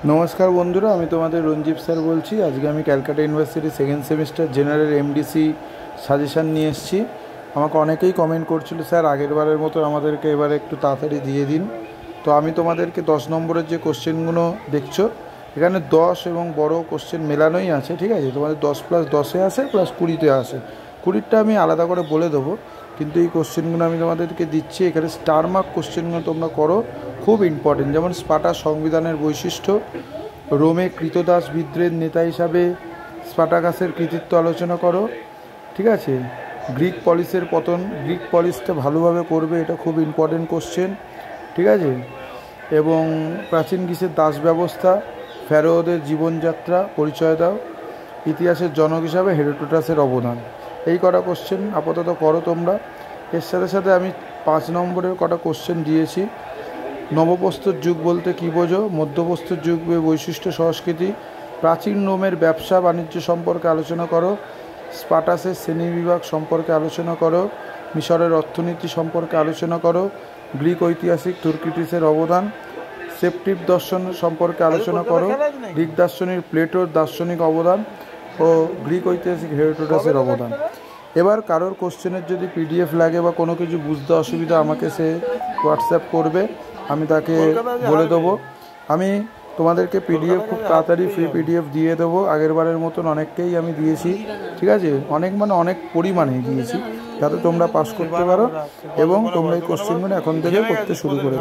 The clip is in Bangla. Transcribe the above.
नमस्कार बंधुरा आमी तोमादेर रंजीब सर बोलছি। आज के आमी Calcutta University second semester general MDC suggestion নিয়ে এসেছি। আমাকে অনেকেই কমেন্ট করছিল স্যার আগের বারের মতো আমাদেরকে এবারে একটু তাড়াতাড়ি দিয়ে দিন। তো আমি তোমাদেরকে 10 নম্বরের যে কোশ্চেনগুলো দেখছো এখানে 10 এবং বড় কোশ্চেন মেলানোই আছে, ঠিক আছে। তোমাদের 10 + 10-এ আসে প্লাস 20-তে আসে। 20টা আমি আলাদা করে বলে দেবো, কিন্তু এই কোশ্চেনগুলো আমি তোমাদেরকে দিচ্ছি। এখানে স্টার মার্ক কোশ্চেনগুলো তোমরা করো, খুব ইম্পর্টেন্ট। যেমন স্পার্টা সংবিধানের বৈশিষ্ট্য, রোমে কৃতদাস বিদ্রোহের নেতা হিসাবে স্পার্টাকাসের কৃতিত্ব আলোচনা করো, ঠিক আছে। গ্রিক পলিসের পতন, গ্রিক পলিসটা ভালোভাবে করবে, এটা খুব ইম্পর্টেন্ট কোশ্চেন, ঠিক আছে। এবং প্রাচীন গ্রিসের দাস ব্যবস্থা, ফ্যারোদের জীবনযাত্রা পরিচয় দাও, ইতিহাসের জনক হিসাবে হেরোডোটাসের অবদান। এই কটা কোশ্চেন আপাতত করো তোমরা। এর সাথে সাথে আমি 5 নম্বরের কটা কোশ্চেন দিয়েছি। নবপ্রস্তর যুগ বলতে কী বোঝো, মধ্যপ্রস্তর যুগ বৈশিষ্ট্য সংস্কৃতি, প্রাচীন রোমের ব্যবসা বাণিজ্য সম্পর্কে আলোচনা করো, স্পার্টাসের শ্রেণীবিভাগ সম্পর্কে আলোচনা করো, মিশরের অর্থনীতি সম্পর্কে আলোচনা করো, গ্রিক ঐতিহাসিক তুর্কিটিসের অবদান, সেপ্টিভ দর্শন সম্পর্কে আলোচনা করো, গ্রিক দার্শনিক প্লেটোর দার্শনিক অবদান ও গ্রিক ঐতিহাসিক হেরোডোটাসের অবদান। এবার কারোর কোশ্চেনের যদি পিডিএফ লাগে বা কোনো কিছু বুঝতে অসুবিধা আমাকে সে হোয়াটসঅ্যাপ করবে, আমি তাকে বলে দেবো। আমি তোমাদেরকে পিডিএফ খুব তাড়াতাড়ি ফ্রি পিডিএফ দিয়ে দেবো। আগের বারের মতন অনেককেই আমি দিয়েছি, ঠিক আছে। অনেক পরিমাণে দিয়েছি, যাতে তোমরা পাস করতে পারো এবং তোমরা এই কোশ্চেনগুলো এখন থেকে করতে শুরু করে।